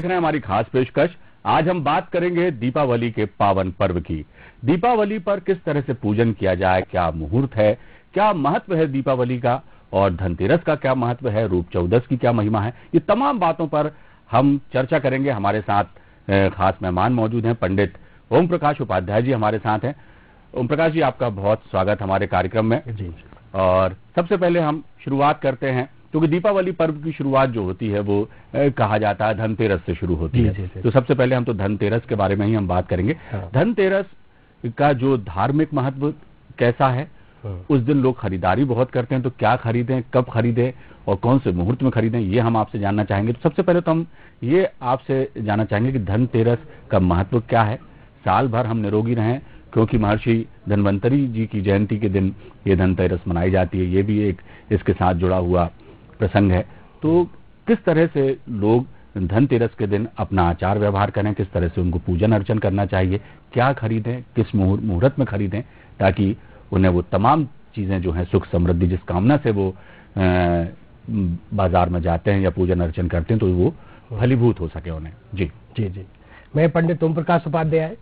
रहे हैं हमारी खास पेशकश। आज हम बात करेंगे दीपावली के पावन पर्व की। दीपावली पर किस तरह से पूजन किया जाए, क्या मुहूर्त है, क्या महत्व है दीपावली का, और धनतेरस का क्या महत्व है, रूप चौदस की क्या महिमा है, ये तमाम बातों पर हम चर्चा करेंगे। हमारे साथ खास मेहमान मौजूद हैं, पंडित ओम प्रकाश उपाध्याय जी हमारे साथ हैं। ओम प्रकाश जी, आपका बहुत स्वागत हमारे कार्यक्रम में जी। और सबसे पहले हम शुरुआत करते हैं, क्योंकि दीपावली पर्व की शुरुआत जो होती है वो कहा जाता है धनतेरस से शुरू होती है। जी। तो सबसे पहले हम तो धनतेरस के बारे में ही हम बात करेंगे। हाँ। धनतेरस का जो धार्मिक महत्व कैसा है, उस दिन लोग खरीदारी बहुत करते हैं, तो क्या खरीदें, कब खरीदें और कौन से मुहूर्त में खरीदें, ये हम आपसे जानना चाहेंगे। तो सबसे पहले तो हम ये आपसे जानना चाहेंगे कि धनतेरस का महत्व क्या है। साल भर हम निरोगी रहें, क्योंकि महर्षि धन्वंतरी जी की जयंती के दिन ये धनतेरस मनाई जाती है, ये भी एक इसके साथ जुड़ा हुआ प्रसंग है। तो किस तरह से लोग धनतेरस के दिन अपना आचार व्यवहार करें, किस तरह से उनको पूजन अर्चन करना चाहिए, क्या खरीदें, किस मुहूर्त में खरीदें, ताकि उन्हें वो तमाम चीजें जो हैं सुख समृद्धि जिस कामना से वो बाजार में जाते हैं या पूजन अर्चन करते हैं, तो वो फलीभूत हो सके उन्हें। जी जी जी। मैं पंडित ओम प्रकाश उपाध्याय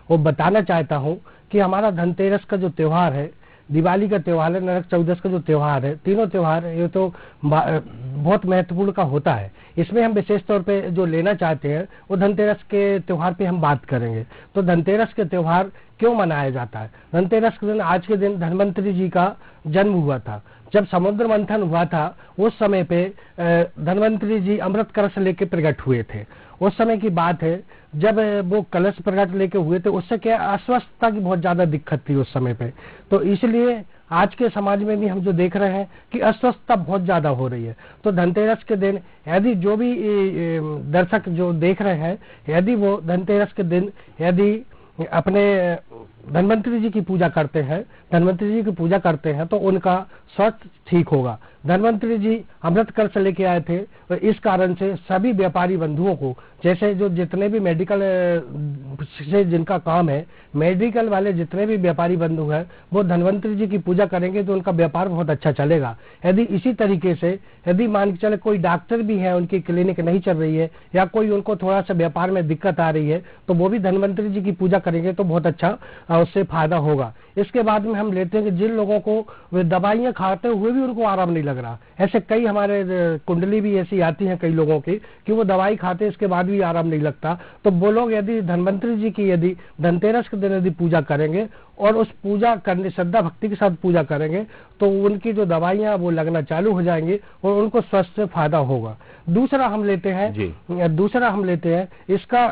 वो बताना चाहता हूँ कि हमारा धनतेरस का जो त्योहार है, दिवाली का त्योहार है, नरक चौदस का जो त्योहार है, तीनों त्योहार ये तो बहुत महत्वपूर्ण का होता है। इसमें हम विशेष तौर पे जो लेना चाहते हैं वो धनतेरस के त्योहार पे हम बात करेंगे। तो धनतेरस के त्योहार क्यों मनाया जाता है? धनतेरस के दिन, आज के दिन धन्वंतरी जी का जन्म हुआ था। जब समुद्र मंथन हुआ था उस समय पे धन्वंतरी जी अमृत कलश लेके प्रकट हुए थे। उस समय की बात है, जब वो कलश प्रकट लेके हुए थे, उससे क्या अस्वस्थता की बहुत ज्यादा दिक्कत थी उस समय पे। तो इसलिए आज के समाज में भी हम जो देख रहे हैं कि अस्वस्थता बहुत ज्यादा हो रही है। तो धनतेरस के दिन यदि जो भी दर्शक जो देख रहे हैं, यदि वो धनतेरस के दिन यदि अपने धन्वंतरी जी की पूजा करते हैं, धन्वंतरी जी की पूजा करते हैं, तो उनका स्वास्थ्य ठीक होगा। धन्वंतरी जी अमृत कलश लेके आए थे, तो इस कारण से सभी व्यापारी बंधुओं को, जैसे जो जितने भी मेडिकल से जिनका काम है, मेडिकल वाले जितने भी व्यापारी बंधु हैं, वो धन्वंतरी जी की पूजा करेंगे तो उनका व्यापार बहुत अच्छा चलेगा। यदि इसी तरीके से यदि मान के चले कोई डॉक्टर भी है, उनकी क्लिनिक नहीं चल रही है, या कोई उनको थोड़ा सा व्यापार में दिक्कत आ रही है, तो वो भी धन्वंतरी जी की पूजा करेंगे तो बहुत अच्छा उससे फायदा होगा। इसके बाद में हम लेते हैं कि जिन लोगों को दवाइयां खाते हुए भी उनको आराम नहीं लग रहा, ऐसे कई हमारे कुंडली भी ऐसी आती है कई लोगों की कि वो दवाई खाते इसके बाद भी आराम नहीं लगता, तो वो लोग यदि धन्वंतरी जी की यदि धनतेरस के दिन यदि पूजा करेंगे और उस पूजा करने श्रद्धा भक्ति के साथ पूजा करेंगे, तो उनकी जो दवाइयां वो लगना चालू हो जाएंगी और उनको स्वस्थ से फायदा होगा। दूसरा हम लेते हैं इसका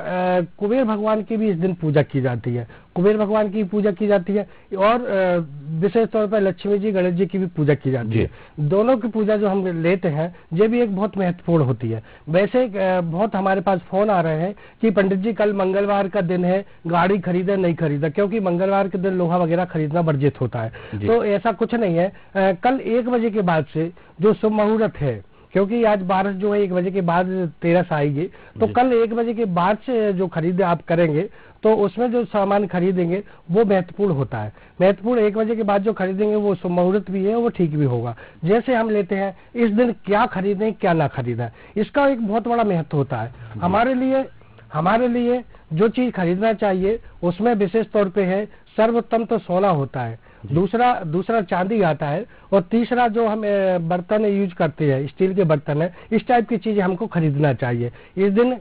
कुबेर भगवान की भी इस दिन पूजा की जाती है। कुबेर भगवान की पूजा की जाती है और विशेष तौर पर लक्ष्मी जी, गणेश जी की भी पूजा की जाती है। दोनों की पूजा जो हम लेते हैं ये भी एक बहुत महत्वपूर्ण होती है। वैसे बहुत हमारे पास फोन आ रहे हैं कि पंडित जी कल मंगलवार का दिन है, गाड़ी खरीदे नहीं खरीदा, क्योंकि मंगलवार के दिन लोहा वगैरह खरीदना वर्जित होता है। तो ऐसा कुछ नहीं है। कल 1 बजे के बाद से जो शुभ मुहूर्त है, क्योंकि आज बारिश जो है 1 बजे के बाद तेरस आएगी, तो कल 1 बजे के बाद से जो खरीदे आप करेंगे तो उसमें जो सामान खरीदेंगे वो महत्वपूर्ण होता है। महत्वपूर्ण 1 बजे के बाद जो खरीदेंगे वो शुभ मुहूर्त भी है, वो ठीक भी होगा। जैसे हम लेते हैं इस दिन क्या खरीदें क्या ना खरीदें, इसका एक बहुत बड़ा महत्व होता है। हमारे लिए जो चीज खरीदना चाहिए उसमें विशेष तौर पे है सर्वोत्तम तो सोना होता है, दूसरा चांदी आता है, और तीसरा जो हम बर्तन यूज करते हैं स्टील के बर्तन है, इस टाइप की चीजें हमको खरीदना चाहिए। इस दिन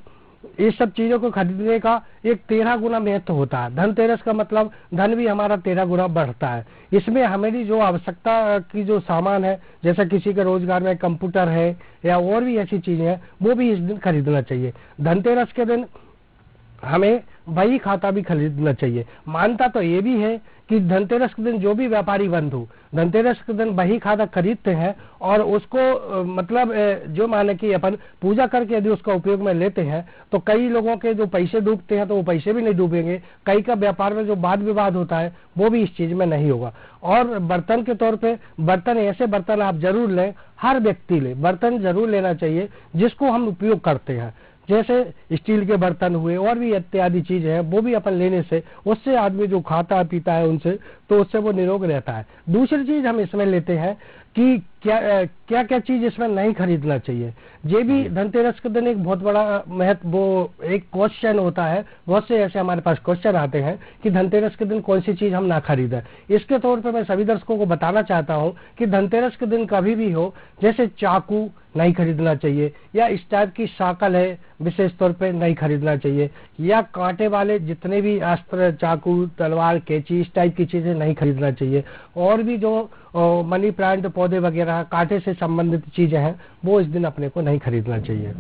इस सब चीजों को खरीदने का एक 13 गुना महत्व होता है। धनतेरस का मतलब धन भी हमारा 13 गुना बढ़ता है। इसमें हमारी जो आवश्यकता की जो सामान है, जैसा किसी के रोजगार में कंप्यूटर है या और भी ऐसी चीजें हैं, वो भी इस दिन खरीदना चाहिए। धनतेरस के दिन हमें बही खाता भी खरीदना चाहिए। मानता तो ये भी है कि धनतेरस के दिन जो भी व्यापारी बंधु धनतेरस के दिन बही खाता खरीदते हैं और उसको मतलब जो माने कि अपन पूजा करके यदि उसका उपयोग में लेते हैं, तो कई लोगों के जो पैसे डूबते हैं तो वो पैसे भी नहीं डूबेंगे, कई का व्यापार में जो वाद विवाद होता है वो भी इस चीज में नहीं होगा। और बर्तन के तौर पे बर्तन, ऐसे बर्तन आप जरूर लें, हर व्यक्ति ले, बर्तन जरूर लेना चाहिए जिसको हम उपयोग करते हैं। जैसे स्टील के बर्तन हुए और भी इत्यादि चीज है, वो भी अपन लेने से उससे आदमी जो खाता पीता है उनसे, तो उससे वो निरोग रहता है। दूसरी चीज हम इसमें लेते हैं कि क्या क्या चीज इसमें नहीं खरीदना चाहिए। ये भी धनतेरस के दिन एक बहुत बड़ा महत्व, वो एक क्वेश्चन होता है, बहुत से ऐसे हमारे पास क्वेश्चन आते हैं कि धनतेरस के दिन कौन सी चीज हम ना खरीदें। इसके तौर पे मैं सभी दर्शकों को बताना चाहता हूं कि धनतेरस के दिन कभी भी हो, जैसे चाकू नहीं खरीदना चाहिए, या इस टाइप की साकल है विशेष तौर पे नहीं खरीदना चाहिए, या कांटे वाले जितने भी अस्त्र, चाकू, तलवार, कैंची, इस टाइप की चीजें नहीं खरीदना चाहिए। और भी जो मनी प्लांट, पौधे वगैरह, कांटे से संबंधित चीजें हैं, वो इस दिन अपने को नहीं खरीदना चाहिए।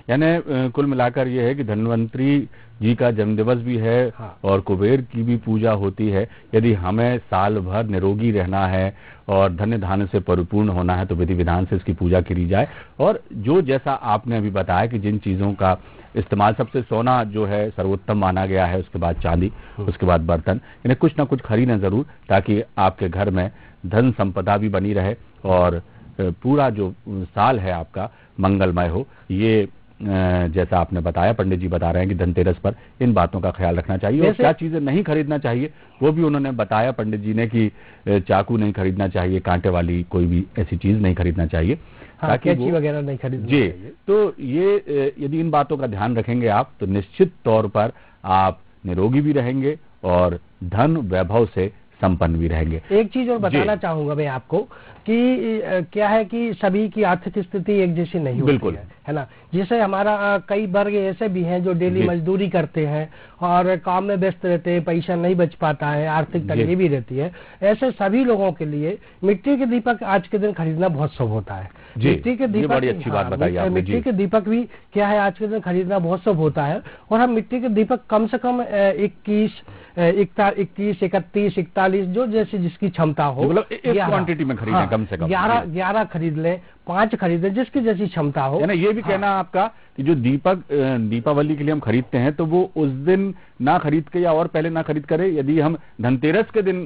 यानी कुल मिलाकर ये है कि धन्वंतरी जी का जन्मदिवस भी है, हाँ। और कुबेर की भी पूजा होती है। यदि हमें साल भर निरोगी रहना है और धन्य धान्य से परिपूर्ण होना है तो विधि विधान से इसकी पूजा करी जाए। और जो जैसा आपने अभी बताया कि जिन चीजों का इस्तेमाल, सबसे सोना जो है सर्वोत्तम माना गया है, उसके बाद चांदी, उसके बाद बर्तन, इन्हें कुछ ना कुछ खरीदें जरूर, ताकि आपके घर में धन संपदा भी बनी रहे और पूरा जो साल है आपका मंगलमय हो। ये जैसा आपने बताया, पंडित जी बता रहे हैं कि धनतेरस पर इन बातों का ख्याल रखना चाहिए। और क्या चीजें नहीं खरीदना चाहिए वो भी उन्होंने बताया पंडित जी ने, कि चाकू नहीं खरीदना चाहिए, कांटे वाली कोई भी ऐसी चीज नहीं खरीदना चाहिए, हाँ, कैंची वगैरह नहीं खरीदना चाहिए। तो ये यदि इन बातों का ध्यान रखेंगे आप, तो निश्चित तौर पर आप निरोगी भी रहेंगे और धन वैभव से संपन्न भी रहेंगे। एक चीज और बताना चाहूंगा मैं आपको कि क्या है कि सभी की आर्थिक स्थिति एक जैसी नहीं होती है ना। जैसे हमारा कई वर्ग ऐसे भी हैं जो डेली मजदूरी करते हैं और काम में व्यस्त रहते हैं, पैसा नहीं बच पाता है, आर्थिक तंगी भी रहती है। ऐसे सभी लोगों के लिए मिट्टी के दीपक आज के दिन खरीदना बहुत शुभ होता है। मिट्टी के दीपक, बड़ी अच्छी बात बताई आपने। मिट्टी के दीपक भी क्या है आज के दिन खरीदना बहुत शुभ होता है। और हम मिट्टी के दीपक कम से कम 21, 31, 41 जो जैसे जिसकी क्षमता हो, मतलब एक क्वांटिटी में खरीदें, कम से कम 11 खरीद लें, 5 खरीदें, जिसकी जैसी क्षमता हो। यानी ये भी कहना आपका कि जो दीपक दीपावली के लिए हम खरीदते हैं तो वो उस दिन ना खरीद के या और पहले ना खरीद करें, यदि हम धनतेरस के दिन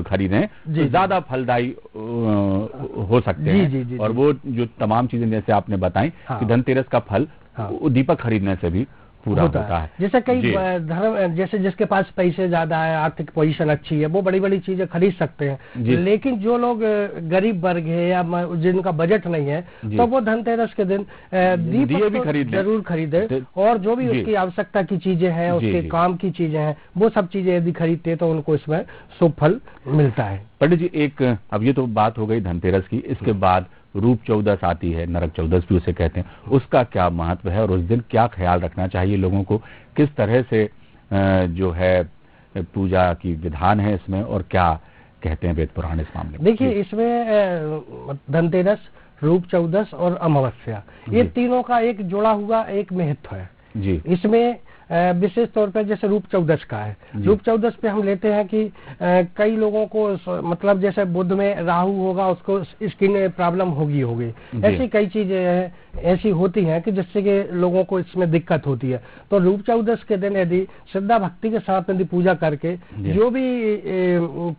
खरीदें तो ज्यादा फलदायी हो सकते हैं। और वो जो तमाम चीजें जैसे आपने बताई कि धनतेरस का फल दीपक खरीदने से भी पूरा होता है। जैसे कई धर्म, जैसे जिसके पास पैसे ज्यादा है, आर्थिक पोजीशन अच्छी है, वो बड़ी बड़ी चीजें खरीद सकते हैं। लेकिन जो लोग गरीब वर्ग है या जिनका बजट नहीं है, तो वो धनतेरस के दिन दीपक भी जरूर खरीदे। और जो भी उसकी आवश्यकता की चीजें हैं, उसके काम की चीजें हैं, वो सब चीजें यदि खरीदते तो उनको इसमें शुभ फल मिलता है। पंडित जी, एक अब ये तो बात हो गई धनतेरस की, इसके बाद रूप चौदस आती है, नरक चौदस भी उसे कहते हैं, उसका क्या महत्व है और उस दिन क्या ख्याल रखना चाहिए लोगों को, किस तरह से जो है पूजा की विधान है इसमें, और क्या कहते हैं वेद पुराण इस मामले में? देखिए, इसमें धनतेरस, रूप चौदस और अमावस्या, ये तीनों का एक जुड़ा हुआ एक महत्व है जी। इसमें विशेष तौर पर जैसे रूप चौदस का है, रूप चौदस पे हम लेते हैं कि कई लोगों को मतलब जैसे बुध में राहु होगा, उसको स्किन प्रॉब्लम होगी ऐसी कई चीजें ऐसी होती हैं कि जिससे कि लोगों को इसमें दिक्कत होती है। तो रूप चौदस के दिन यदि श्रद्धा भक्ति के साथ यदि पूजा करके जो भी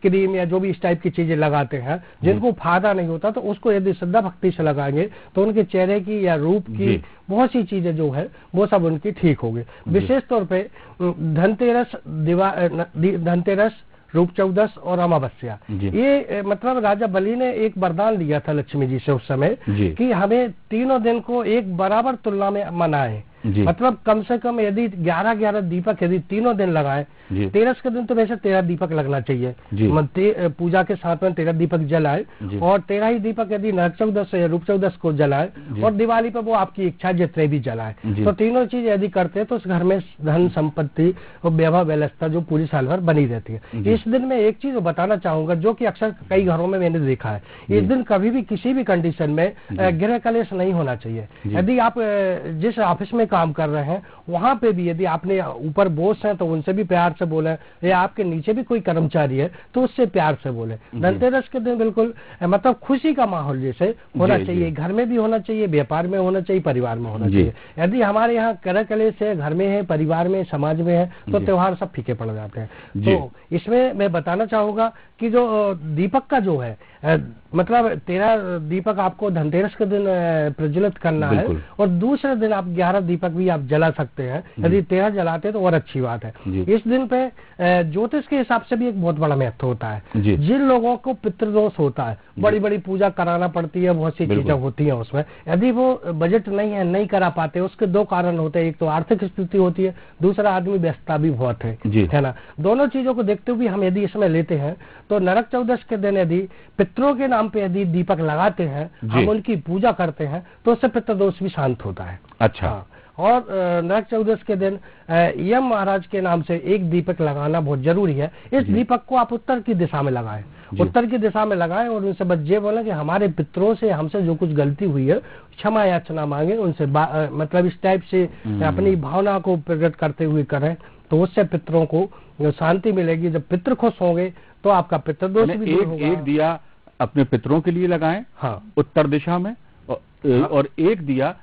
क्रीम या जो भी इस टाइप की चीजें लगाते हैं जिनको फायदा नहीं होता, तो उसको यदि श्रद्धा भक्ति से लगाएंगे तो उनके चेहरे की या रूप की बहुत सी चीजें जो है वो सब उनकी ठीक होगी। विशेष तौर पे धनतेरस, रूप चौदस और अमावस्या, ये मतलब राजा बलि ने एक वरदान लिया था लक्ष्मी जी से उस समय कि हमें तीनों दिन को एक बराबर तुलना में मनाएं। मतलब कम से कम यदि 11 दीपक यदि तीनों दिन लगाएं, तेरस के दिन तो वैसे 13 दीपक लगना चाहिए, पूजा के साथ में 13 दीपक जलाए, और 13 ही दीपक यदि नरक चौदस या रूप चौदस को जलाए, और दिवाली पर वो आपकी इच्छा जितने भी जलाए, तो तीनों चीज यदि करते हैं तो उस घर में धन संपत्ति और वैभव व्यवस्था जो पूरी साल भर बनी रहती है। इस दिन में एक चीज बताना चाहूंगा जो कि अक्सर कई घरों में मैंने देखा है, इस दिन कभी भी किसी भी कंडीशन में गृह कलेश नहीं होना चाहिए। यदि आप जिस ऑफिस में काम कर रहे हैं वहां पे भी यदि आपने ऊपर बॉस हैं तो उनसे भी प्यार से बोले, या आपके नीचे भी कोई कर्मचारी है तो उससे प्यार से बोले। धनतेरस के दिन बिल्कुल मतलब खुशी का माहौल जैसे होना चाहिए, घर में भी होना चाहिए, व्यापार में होना चाहिए, परिवार में होना चाहिए। यदि हमारे यहाँ गृह कलेश है, घर में है, परिवार में, समाज में है, तो त्योहार सब फीके पड़ जाते हैं। तो इसमें मैं बताना चाहूंगा कि जो दीपक का जो है मतलब 13 दीपक आपको धनतेरस के दिन प्रज्वलित करना है, और दूसरे दिन आप 11 दीपक दीपक भी आप जला सकते हैं। यदि 13 जलाते हैं तो और अच्छी बात है। इस दिन पे ज्योतिष के हिसाब से भी एक बहुत बड़ा महत्व होता है। जिन लोगों को पितृदोष होता है, बड़ी बड़ी पूजा कराना पड़ती है, बहुत सी चीजें होती हैं उसमें, यदि वो बजट नहीं है, नहीं करा पाते, उसके दो कारण होते हैं। एक तो आर्थिक स्थिति होती है, दूसरा आदमी व्यस्तता भी बहुत है ना। दोनों चीजों को देखते हुए हम यदि इसमें लेते हैं तो नरक चौदस के दिन यदि पितरों के नाम पे यदि दीपक लगाते हैं, हम उनकी पूजा करते हैं, तो उससे पितृदोष भी शांत होता है। अच्छा। और नरक चौदस के दिन यम महाराज के नाम से एक दीपक लगाना बहुत जरूरी है। इस दीपक को आप उत्तर की दिशा में लगाएं, उत्तर की दिशा में लगाएं और उनसे बस ये बोले कि हमारे पितरों से हमसे जो कुछ गलती हुई है क्षमा याचना मांगे उनसे, मतलब इस टाइप से अपनी भावना को प्रकट करते हुए करें, तो उससे पितरों को शांति मिलेगी। जब पितृ खुश होंगे तो आपका पितृदोष भी दूर होगा। एक दिया अपने पितरों के लिए लगाएं, हाँ, उत्तर दिशा में, और एक दिया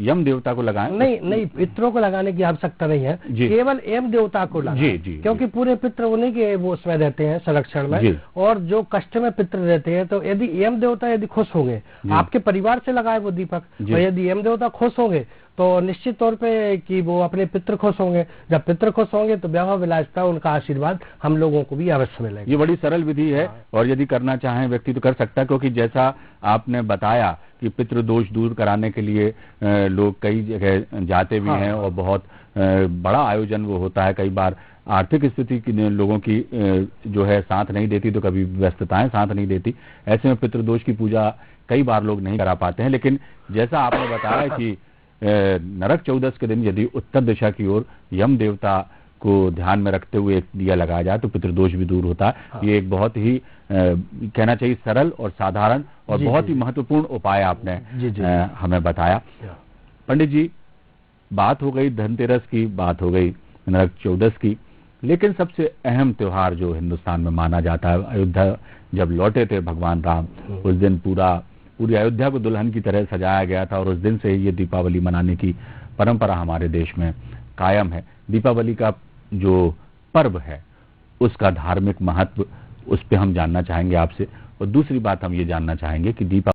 यम देवता को लगाएं। नहीं, पितरों को लगाने की आवश्यकता नहीं है, केवल यम देवता को लगाएं। क्योंकि पूरे पितर उन्हीं के वो उसमें रहते हैं संरक्षण में, और जो कष्ट में पितर रहते हैं, तो यदि यम देवता यदि खुश होंगे, आपके परिवार से लगाए वो दीपक, और यदि यम देवता खुश होंगे तो निश्चित तौर पे कि वो अपने पितृ खुश होंगे। जब पितृ खुश होंगे तो वैभव विलासिता, उनका आशीर्वाद हम लोगों को भी अवश्य मिलेगा। ये बड़ी सरल विधि है, और यदि करना चाहें व्यक्ति तो कर सकता है, क्योंकि जैसा आपने बताया कि पितृ दोष दूर कराने के लिए लोग कई जगह जाते भी हैं, और बहुत बड़ा आयोजन वो होता है। कई बार आर्थिक स्थिति लोगों की जो है साथ नहीं देती, तो कभी व्यस्तताएं साथ नहीं देती, ऐसे में पितृदोष की पूजा कई बार लोग नहीं करा पाते हैं। लेकिन जैसा आपने बताया कि नरक चौदस के दिन यदि उत्तर दिशा की ओर यम देवता को ध्यान में रखते हुए एक दिया लगाया जाए तो पितृदोष भी दूर होता है। ये एक बहुत ही कहना चाहिए सरल और साधारण और बहुत ही महत्वपूर्ण उपाय आपने हमें बताया। पंडित जी, बात हो गई धनतेरस की, बात हो गई नरक चौदस की, लेकिन सबसे अहम त्योहार जो हिंदुस्तान में माना जाता है, अयोध्या जब लौटे थे भगवान राम, उस दिन पूरी अयोध्या को दुल्हन की तरह सजाया गया था, और उस दिन से ये दीपावली मनाने की परंपरा हमारे देश में कायम है। दीपावली का जो पर्व है उसका धार्मिक महत्व, उस पे हम जानना चाहेंगे आपसे, और दूसरी बात हम ये जानना चाहेंगे कि